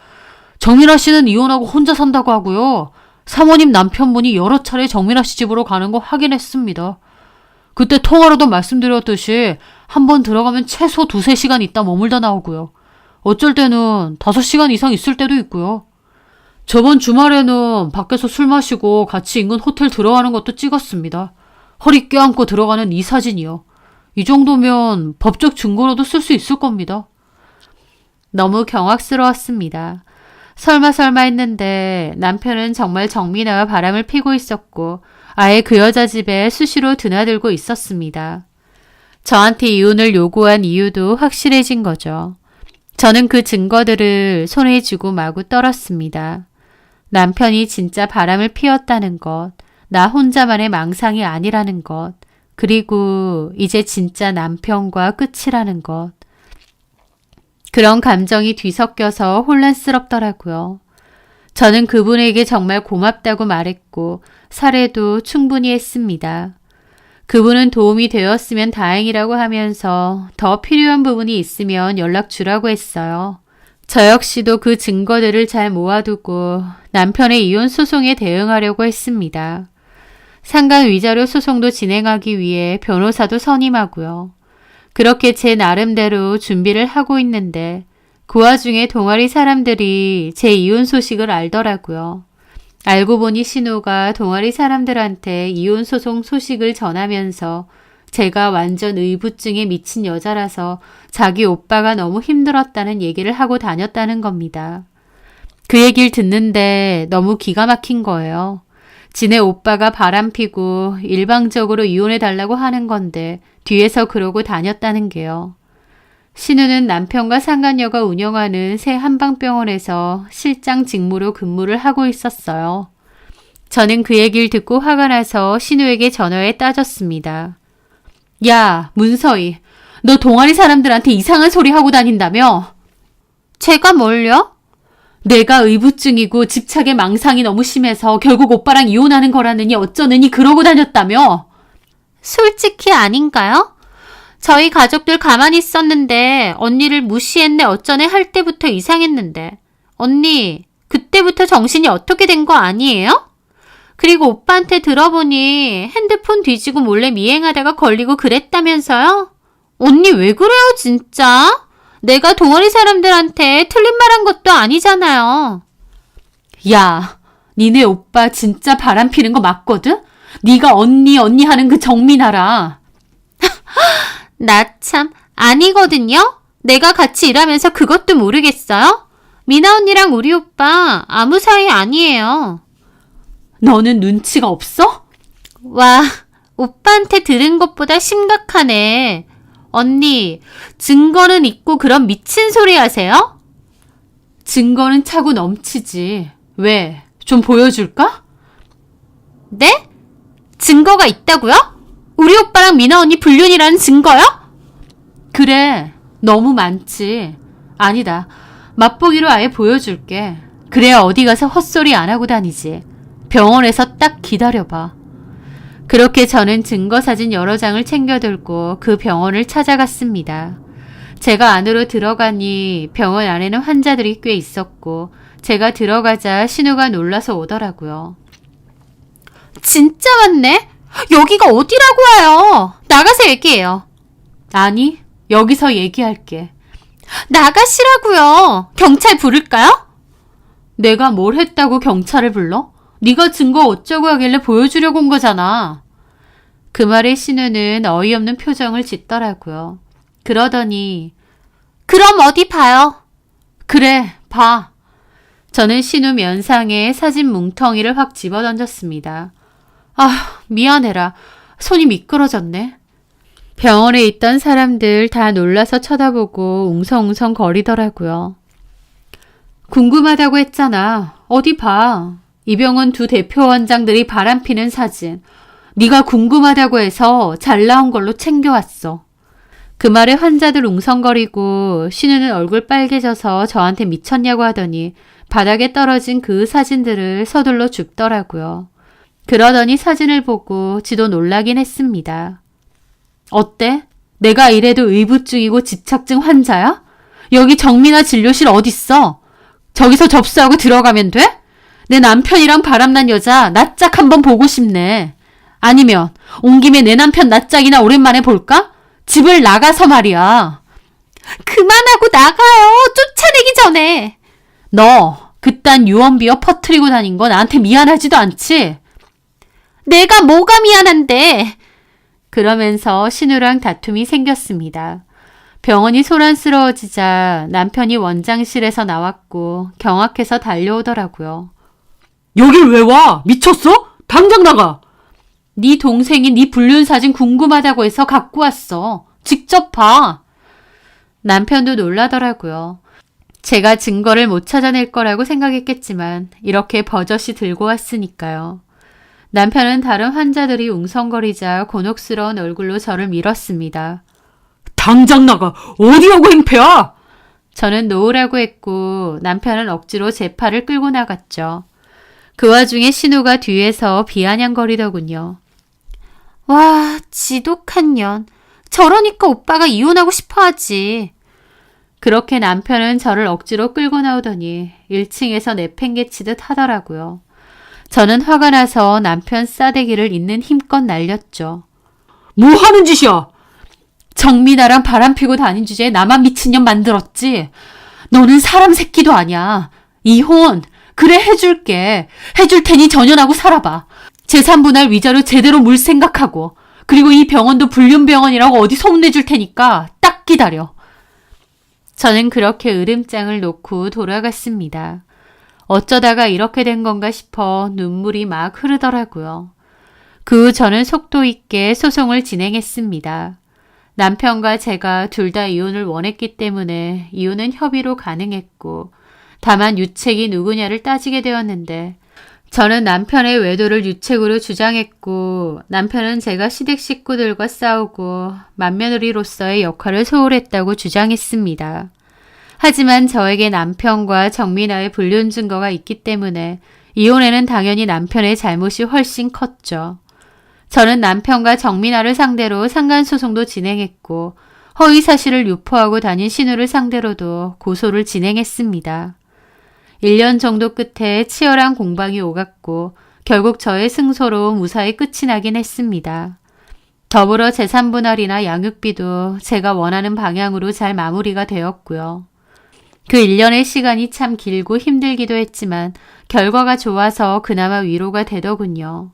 정민아 씨는 이혼하고 혼자 산다고 하고요. 사모님 남편분이 여러 차례 정민아 씨 집으로 가는 거 확인했습니다. 그때 통화로도 말씀드렸듯이 한 번 들어가면 최소 2-3시간 있다 머물다 나오고요. 어쩔 때는 5시간 이상 있을 때도 있고요. 저번 주말에는 밖에서 술 마시고 같이 인근 호텔 들어가는 것도 찍었습니다. 허리 껴안고 들어가는 이 사진이요. 이 정도면 법적 증거로도 쓸 수 있을 겁니다. 너무 경악스러웠습니다. 설마 했는데 남편은 정말 정민아와 바람을 피고 있었고 아예 그 여자 집에 수시로 드나들고 있었습니다. 저한테 이혼을 요구한 이유도 확실해진 거죠. 저는 그 증거들을 손에 쥐고 마구 떨었습니다. 남편이 진짜 바람을 피웠다는 것, 나 혼자만의 망상이 아니라는 것, 그리고 이제 진짜 남편과 끝이라는 것. 그런 감정이 뒤섞여서 혼란스럽더라고요. 저는 그분에게 정말 고맙다고 말했고 사례도 충분히 했습니다. 그분은 도움이 되었으면 다행이라고 하면서 더 필요한 부분이 있으면 연락 주라고 했어요. 저 역시도 그 증거들을 잘 모아두고 남편의 이혼 소송에 대응하려고 했습니다. 상간 위자료 소송도 진행하기 위해 변호사도 선임하고요. 그렇게 제 나름대로 준비를 하고 있는데 그 와중에 동아리 사람들이 제 이혼 소식을 알더라고요. 알고 보니 신우가 동아리 사람들한테 이혼 소송 소식을 전하면서 제가 완전 의부증에 미친 여자라서 자기 오빠가 너무 힘들었다는 얘기를 하고 다녔다는 겁니다. 그 얘기를 듣는데 너무 기가 막힌 거예요. 지네 오빠가 바람피고 일방적으로 이혼해달라고 하는 건데 뒤에서 그러고 다녔다는 게요. 신우는 남편과 상간녀가 운영하는 새 한방병원에서 실장 직무로 근무를 하고 있었어요. 저는 그 얘기를 듣고 화가 나서 신우에게 전화해 따졌습니다. 야, 문서희, 너 동아리 사람들한테 이상한 소리 하고 다닌다며? 제가 뭘요? 내가 의부증이고 집착의 망상이 너무 심해서 결국 오빠랑 이혼하는 거라느니 어쩌느니 그러고 다녔다며? 솔직히 아닌가요? 저희 가족들 가만히 있었는데 언니를 무시했네 어쩌네 할 때부터 이상했는데 언니 그때부터 정신이 어떻게 된 거 아니에요? 그리고 오빠한테 들어보니 핸드폰 뒤지고 몰래 미행하다가 걸리고 그랬다면서요? 언니 왜 그래요 진짜? 내가 동아리 사람들한테 틀린 말 한 것도 아니잖아요. 야, 니네 오빠 진짜 바람피는 거 맞거든? 네가 언니 하는 그 정민아라. 나 참 아니거든요. 내가 같이 일하면서 그것도 모르겠어요? 미나 언니랑 우리 오빠 아무 사이 아니에요. 너는 눈치가 없어? 와, 오빠한테 들은 것보다 심각하네. 언니, 증거는 있고 그런 미친 소리 하세요? 증거는 차고 넘치지. 왜? 좀 보여줄까? 네? 증거가 있다고요? 우리 오빠랑 미나 언니 불륜이라는 증거요? 그래, 너무 많지. 아니다, 맛보기로 아예 보여줄게. 그래야 어디 가서 헛소리 안 하고 다니지. 병원에서 딱 기다려봐. 그렇게 저는 증거사진 여러 장을 챙겨 들고 그 병원을 찾아갔습니다. 제가 안으로 들어가니 병원 안에는 환자들이 꽤 있었고 제가 들어가자 신우가 놀라서 오더라고요. 진짜 많네? 여기가 어디라고 와요? 나가서 얘기해요. 아니, 여기서 얘기할게. 나가시라고요. 경찰 부를까요? 내가 뭘 했다고 경찰을 불러? 네가 증거 어쩌고 하길래 보여주려고 온 거잖아. 그 말에 신우는 어이없는 표정을 짓더라고요. 그러더니 그럼 어디 봐요? 그래, 봐. 저는 신우 면상에 사진 뭉텅이를 확 집어던졌습니다. 아, 미안해라. 손이 미끄러졌네. 병원에 있던 사람들 다 놀라서 쳐다보고 웅성웅성 거리더라고요. 궁금하다고 했잖아. 어디 봐. 이 병원 두 대표 원장들이 바람피는 사진. 네가 궁금하다고 해서 잘 나온 걸로 챙겨왔어. 그 말에 환자들 웅성거리고 신우는 얼굴 빨개져서 저한테 미쳤냐고 하더니 바닥에 떨어진 그 사진들을 서둘러 줍더라고요. 그러더니 사진을 보고 지도 놀라긴 했습니다. 어때? 내가 이래도 의부증이고 집착증 환자야? 여기 정민아 진료실 어딨어? 저기서 접수하고 들어가면 돼? 내 남편이랑 바람난 여자 낯짝 한번 보고 싶네. 아니면 온 김에 내 남편 낯짝이나 오랜만에 볼까? 집을 나가서 말이야. 그만하고 나가요. 쫓아내기 전에. 너 그딴 유언비어 퍼뜨리고 다닌 거 나한테 미안하지도 않지? 내가 뭐가 미안한데. 그러면서 신우랑 다툼이 생겼습니다. 병원이 소란스러워지자 남편이 원장실에서 나왔고 경악해서 달려오더라고요. 여길 왜 와? 미쳤어? 당장 나가! 네 동생이 네 불륜 사진 궁금하다고 해서 갖고 왔어. 직접 봐. 남편도 놀라더라고요. 제가 증거를 못 찾아낼 거라고 생각했겠지만 이렇게 버젓이 들고 왔으니까요. 남편은 다른 환자들이 웅성거리자 곤혹스러운 얼굴로 저를 밀었습니다. 당장 나가! 어디하고 행패야! 저는 놓으라고 했고 남편은 억지로 제 팔을 끌고 나갔죠. 그 와중에 신우가 뒤에서 비아냥거리더군요. 와, 지독한 년. 저러니까 오빠가 이혼하고 싶어 하지. 그렇게 남편은 저를 억지로 끌고 나오더니 1층에서 내팽개치듯 하더라고요. 저는 화가 나서 남편 싸대기를 있는 힘껏 날렸죠. 뭐 하는 짓이야? 정민아랑 바람 피고 다닌 주제에 나만 미친년 만들었지. 너는 사람 새끼도 아니야. 이혼. 그래 해줄게. 해줄 테니 전연하고 살아봐. 재산 분할 위자료 제대로 물 생각하고. 그리고 이 병원도 불륜병원이라고 어디 소문내줄 테니까 딱 기다려. 저는 그렇게 으름장을 놓고 돌아갔습니다. 어쩌다가 이렇게 된 건가 싶어 눈물이 막 흐르더라고요. 그 후 저는 속도 있게 소송을 진행했습니다. 남편과 제가 둘 다 이혼을 원했기 때문에 이혼은 협의로 가능했고 다만 유책이 누구냐를 따지게 되었는데 저는 남편의 외도를 유책으로 주장했고 남편은 제가 시댁 식구들과 싸우고 맏며느리로서의 역할을 소홀했다고 주장했습니다. 하지만 저에게 남편과 정민아의 불륜 증거가 있기 때문에 이혼에는 당연히 남편의 잘못이 훨씬 컸죠. 저는 남편과 정민아를 상대로 상간소송도 진행했고 허위사실을 유포하고 다닌 신우를 상대로도 고소를 진행했습니다. 1년 정도 끝에 치열한 공방이 오갔고 결국 저의 승소로 무사히 끝이 나긴 했습니다. 더불어 재산분할이나 양육비도 제가 원하는 방향으로 잘 마무리가 되었고요. 그 1년의 시간이 참 길고 힘들기도 했지만 결과가 좋아서 그나마 위로가 되더군요.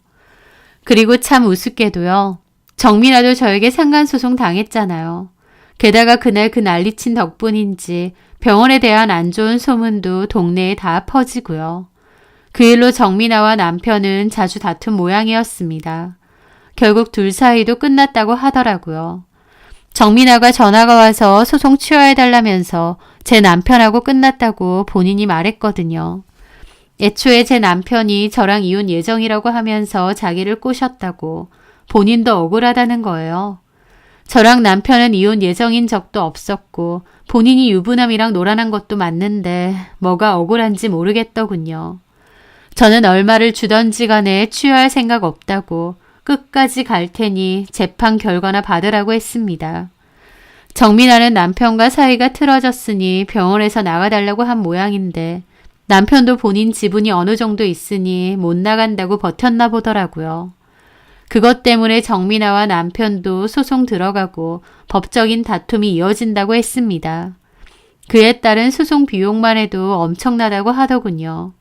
그리고 참 우습게도요. 정민아도 저에게 상간소송 당했잖아요. 게다가 그날 그 난리친 덕분인지 병원에 대한 안 좋은 소문도 동네에 다 퍼지고요. 그 일로 정민아와 남편은 자주 다툰 모양이었습니다. 결국 둘 사이도 끝났다고 하더라고요. 정민아가 전화가 와서 소송 취하해달라면서 제 남편하고 끝났다고 본인이 말했거든요. 애초에 제 남편이 저랑 이혼 예정이라고 하면서 자기를 꼬셨다고 본인도 억울하다는 거예요. 저랑 남편은 이혼 예정인 적도 없었고 본인이 유부남이랑 놀아난 것도 맞는데 뭐가 억울한지 모르겠더군요. 저는 얼마를 주던지 간에 취할 생각 없다고 끝까지 갈 테니 재판 결과나 받으라고 했습니다. 정민아는 남편과 사이가 틀어졌으니 병원에서 나가달라고 한 모양인데 남편도 본인 지분이 어느 정도 있으니 못 나간다고 버텼나 보더라고요. 그것 때문에 정민아와 남편도 소송 들어가고 법적인 다툼이 이어진다고 했습니다. 그에 따른 소송 비용만 해도 엄청나다고 하더군요.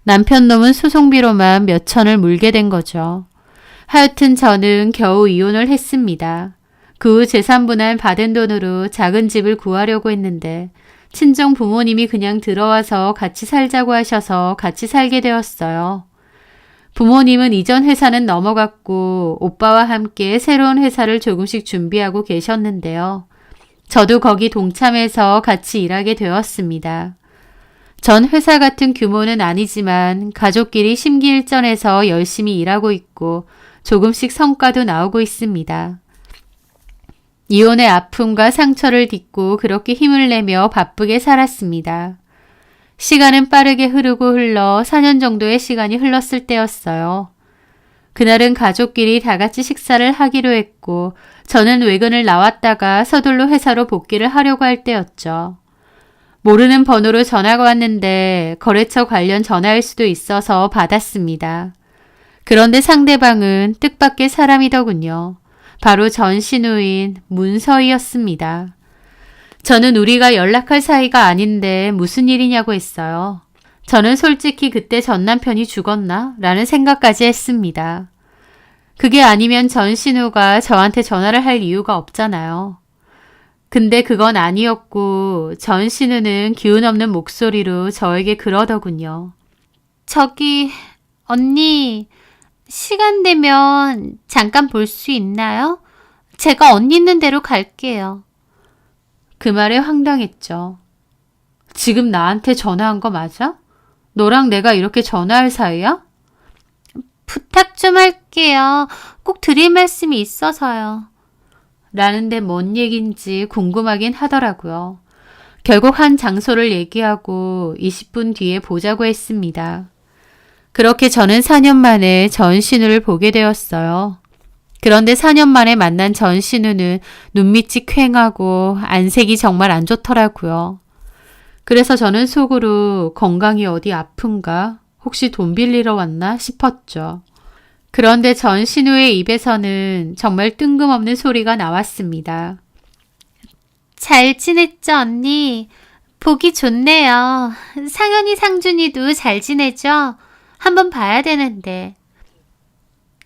남편 놈은 소송비로만 몇 천을 물게 된 거죠. 하여튼 저는 겨우 이혼을 했습니다. 그 후 재산분할 받은 돈으로 작은 집을 구하려고 했는데 친정 부모님이 그냥 들어와서 같이 살자고 하셔서 같이 살게 되었어요. 부모님은 이전 회사는 넘어갔고 오빠와 함께 새로운 회사를 조금씩 준비하고 계셨는데요. 저도 거기 동참해서 같이 일하게 되었습니다. 전 회사 같은 규모는 아니지만 가족끼리 심기일전해서 열심히 일하고 있고 조금씩 성과도 나오고 있습니다. 이혼의 아픔과 상처를 딛고 그렇게 힘을 내며 바쁘게 살았습니다. 시간은 빠르게 흐르고 흘러 4년 정도의 시간이 흘렀을 때였어요. 그날은 가족끼리 다 같이 식사를 하기로 했고 저는 외근을 나왔다가 서둘러 회사로 복귀를 하려고 할 때였죠. 모르는 번호로 전화가 왔는데 거래처 관련 전화일 수도 있어서 받았습니다. 그런데 상대방은 뜻밖의 사람이더군요. 바로 전신우인 문서희였습니다. 저는 우리가 연락할 사이가 아닌데 무슨 일이냐고 했어요. 저는 솔직히 그때 전 남편이 죽었나? 라는 생각까지 했습니다. 그게 아니면 전신우가 저한테 전화를 할 이유가 없잖아요. 근데 그건 아니었고 전신우는 기운 없는 목소리로 저에게 그러더군요. 저기 언니 시간 되면 잠깐 볼 수 있나요? 제가 언니 있는 대로 갈게요. 그 말에 황당했죠. 지금 나한테 전화한 거 맞아? 너랑 내가 이렇게 전화할 사이야? 부탁 좀 할게요. 꼭 드릴 말씀이 있어서요. 라는데 뭔 얘긴지 궁금하긴 하더라고요. 결국 한 장소를 얘기하고 20분 뒤에 보자고 했습니다. 그렇게 저는 4년 만에 전신우를 보게 되었어요. 그런데 4년 만에 만난 전신우는 눈밑이 퀭하고 안색이 정말 안 좋더라고요. 그래서 저는 속으로 건강이 어디 아픈가? 혹시 돈 빌리러 왔나 싶었죠. 그런데 전신우의 입에서는 정말 뜬금없는 소리가 나왔습니다. 잘 지냈죠, 언니? 보기 좋네요. 상현이, 상준이도 잘 지내죠? 한번 봐야 되는데.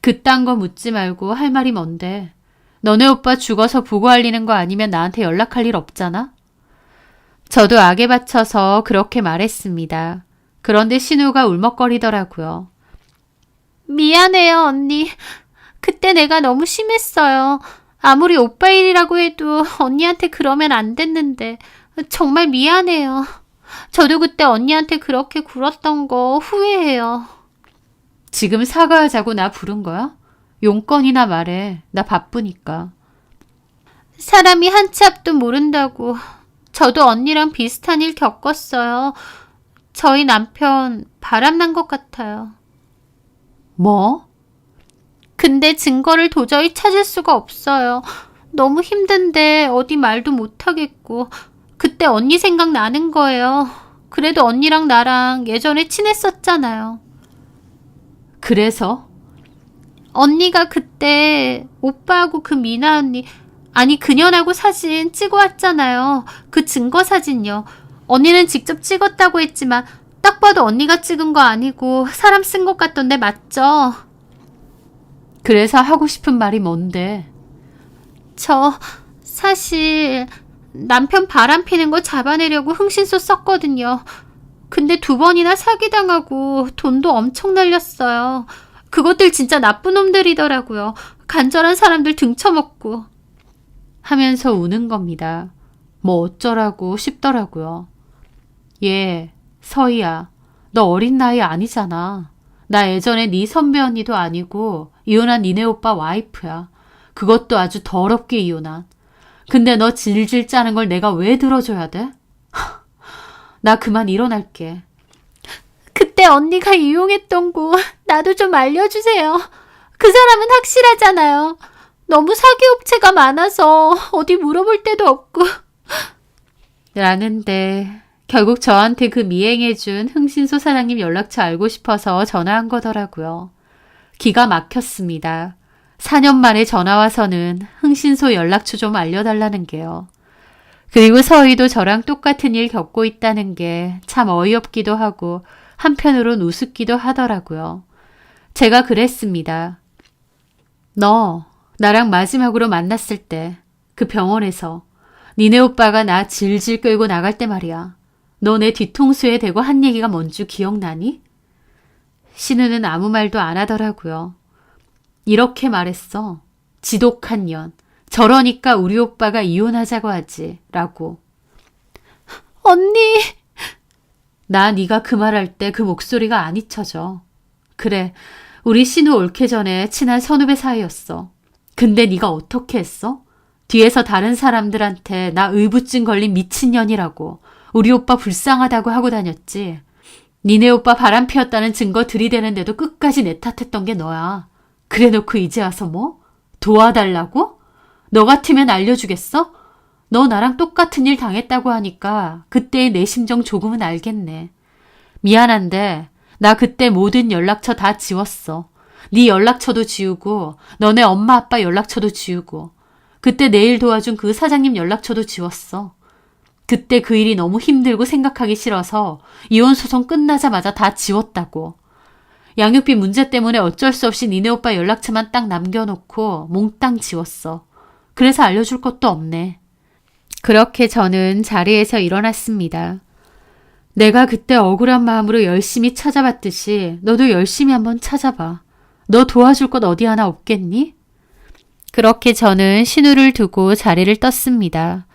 그딴 거 묻지 말고 할 말이 뭔데? 너네 오빠 죽어서 보고 알리는 거 아니면 나한테 연락할 일 없잖아? 저도 악에 받쳐서 그렇게 말했습니다. 그런데 신우가 울먹거리더라고요. 미안해요, 언니. 그때 내가 너무 심했어요. 아무리 오빠 일이라고 해도 언니한테 그러면 안 됐는데 정말 미안해요. 저도 그때 언니한테 그렇게 굴었던 거 후회해요. 지금 사과하자고 나 부른 거야? 용건이나 말해. 나 바쁘니까. 사람이 한 치 앞도 모른다고. 저도 언니랑 비슷한 일 겪었어요. 저희 남편 바람난 것 같아요. 뭐? 근데 증거를 도저히 찾을 수가 없어요. 너무 힘든데 어디 말도 못하겠고. 그때 언니 생각나는 거예요. 그래도 언니랑 나랑 예전에 친했었잖아요. 그래서? 언니가 그때 오빠하고 그 미나 언니, 아니 그년하고 사진 찍어 왔잖아요. 그 증거 사진요. 언니는 직접 찍었다고 했지만 딱 봐도 언니가 찍은 거 아니고 사람 쓴 것 같던데 맞죠? 그래서 하고 싶은 말이 뭔데? 저 사실 남편 바람 피는 거 잡아내려고 흥신소 썼거든요. 근데 2번이나 사기당하고 돈도 엄청 날렸어요. 그것들 진짜 나쁜 놈들이더라고요. 간절한 사람들 등쳐먹고. 하면서 우는 겁니다. 뭐 어쩌라고 싶더라고요. 얘, 서희야, 너 어린 나이 아니잖아. 나 예전에 네 선배 언니도 아니고 이혼한 니네 오빠 와이프야. 그것도 아주 더럽게 이혼한. 근데 너 질질 짜는 걸 내가 왜 들어줘야 돼? 나 그만 일어날게. 그때 언니가 이용했던 곳 나도 좀 알려주세요. 그 사람은 확실하잖아요. 너무 사기업체가 많아서 어디 물어볼 데도 없고. 라는데 결국 저한테 그 미행해준 흥신소 사장님 연락처 알고 싶어서 전화한 거더라고요. 기가 막혔습니다. 4년 만에 전화 와서는 흥신소 연락처 좀 알려달라는 게요. 그리고 서희도 저랑 똑같은 일 겪고 있다는 게 참 어이없기도 하고 한편으론 우습기도 하더라고요. 제가 그랬습니다. 너 나랑 마지막으로 만났을 때 그 병원에서 니네 오빠가 나 질질 끌고 나갈 때 말이야. 너 내 뒤통수에 대고 한 얘기가 뭔지 기억나니? 신우는 아무 말도 안 하더라고요. 이렇게 말했어. 지독한 년. 저러니까 우리 오빠가 이혼하자고 하지. 라고. 언니. 나 네가 그 말할 때 그 목소리가 안 잊혀져. 그래. 우리 신우 옳게 전에 친한 선후배 사이였어. 근데 네가 어떻게 했어? 뒤에서 다른 사람들한테 나 의부증 걸린 미친년이라고. 우리 오빠 불쌍하다고 하고 다녔지. 니네 오빠 바람 피웠다는 증거 들이대는데도 끝까지 내 탓했던 게 너야. 그래놓고 이제 와서 뭐? 도와달라고? 너 같으면 알려주겠어? 너 나랑 똑같은 일 당했다고 하니까 그때의 내 심정 조금은 알겠네. 미안한데 나 그때 모든 연락처 다 지웠어. 네 연락처도 지우고 너네 엄마 아빠 연락처도 지우고 그때 내 일 도와준 그 사장님 연락처도 지웠어. 그때 그 일이 너무 힘들고 생각하기 싫어서 이혼 소송 끝나자마자 다 지웠다고. 양육비 문제 때문에 어쩔 수 없이 니네 오빠 연락처만 딱 남겨놓고 몽땅 지웠어. 그래서 알려줄 것도 없네. 그렇게 저는 자리에서 일어났습니다. 내가 그때 억울한 마음으로 열심히 찾아봤듯이 너도 열심히 한번 찾아봐. 너 도와줄 것 어디 하나 없겠니? 그렇게 저는 신우를 두고 자리를 떴습니다.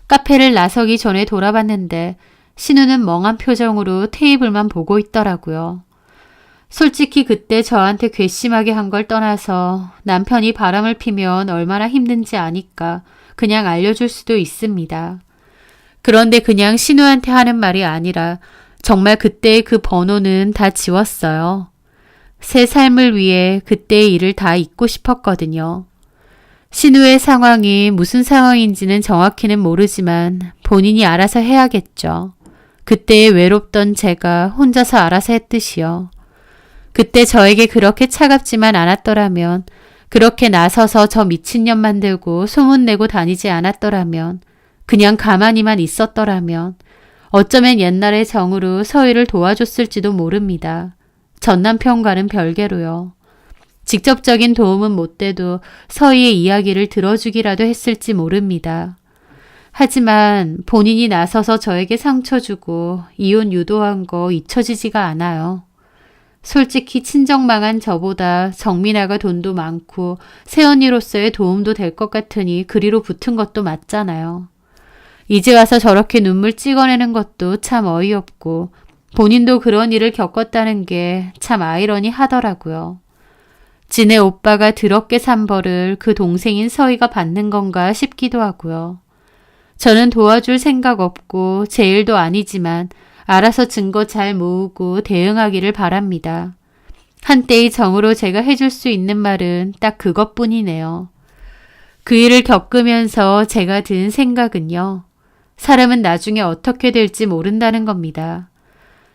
카페를 나서기 전에 돌아봤는데 신우는 멍한 표정으로 테이블만 보고 있더라고요. 솔직히 그때 저한테 괘씸하게 한 걸 떠나서 남편이 바람을 피면 얼마나 힘든지 아니까 그냥 알려줄 수도 있습니다. 그런데 그냥 신우한테 하는 말이 아니라 정말 그때의 그 번호는 다 지웠어요. 새 삶을 위해 그때의 일을 다 잊고 싶었거든요. 신우의 상황이 무슨 상황인지는 정확히는 모르지만 본인이 알아서 해야겠죠. 그때의 외롭던 제가 혼자서 알아서 했듯이요. 그때 저에게 그렇게 차갑지만 않았더라면, 그렇게 나서서 저 미친년 만들고 소문내고 다니지 않았더라면, 그냥 가만히만 있었더라면 어쩌면 옛날의 정으로 서희를 도와줬을지도 모릅니다. 전 남편과는 별개로요. 직접적인 도움은 못 돼도 서희의 이야기를 들어주기라도 했을지 모릅니다. 하지만 본인이 나서서 저에게 상처 주고 이혼 유도한 거 잊혀지지가 않아요. 솔직히 친정망한 저보다 정민아가 돈도 많고 새언니로서의 도움도 될 것 같으니 그리로 붙은 것도 맞잖아요. 이제 와서 저렇게 눈물 찍어내는 것도 참 어이없고 본인도 그런 일을 겪었다는 게 참 아이러니하더라고요. 지네 오빠가 더럽게 산 벌을 그 동생인 서희가 받는 건가 싶기도 하고요. 저는 도와줄 생각 없고 제 일도 아니지만 알아서 증거 잘 모으고 대응하기를 바랍니다. 한때의 정으로 제가 해줄 수 있는 말은 딱 그것뿐이네요. 그 일을 겪으면서 제가 든 생각은요. 사람은 나중에 어떻게 될지 모른다는 겁니다.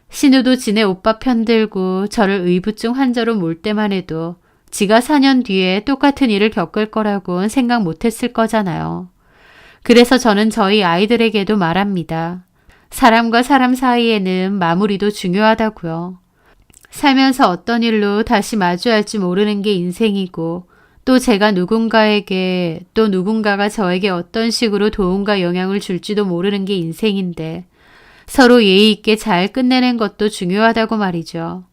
신우도 지네 오빠 편들고 저를 의부증 환자로 몰 때만 해도 지가 4년 뒤에 똑같은 일을 겪을 거라고는 생각 못했을 거잖아요. 그래서 저는 저희 아이들에게도 말합니다. 사람과 사람 사이에는 마무리도 중요하다고요. 살면서 어떤 일로 다시 마주할지 모르는 게 인생이고 또 제가 누군가에게 또 누군가가 저에게 어떤 식으로 도움과 영향을 줄지도 모르는 게 인생인데 서로 예의 있게 잘 끝내는 것도 중요하다고 말이죠.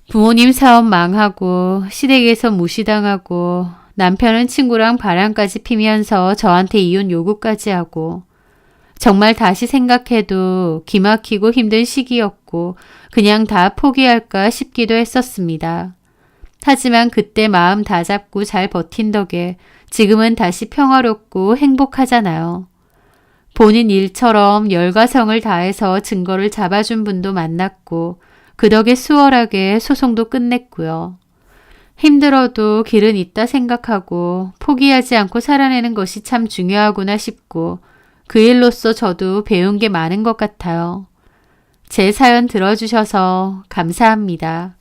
부모님 사업 망하고 시댁에서 무시당하고 남편은 친구랑 바람까지 피면서 저한테 이혼 요구까지 하고 정말 다시 생각해도 기막히고 힘든 시기였고 그냥 다 포기할까 싶기도 했었습니다. 하지만 그때 마음 다잡고 잘 버틴 덕에 지금은 다시 평화롭고 행복하잖아요. 본인 일처럼 열과 성을 다해서 증거를 잡아준 분도 만났고 그 덕에 수월하게 소송도 끝냈고요. 힘들어도 길은 있다 생각하고 포기하지 않고 살아내는 것이 참 중요하구나 싶고 그 일로써 저도 배운 게 많은 것 같아요. 제 사연 들어주셔서 감사합니다.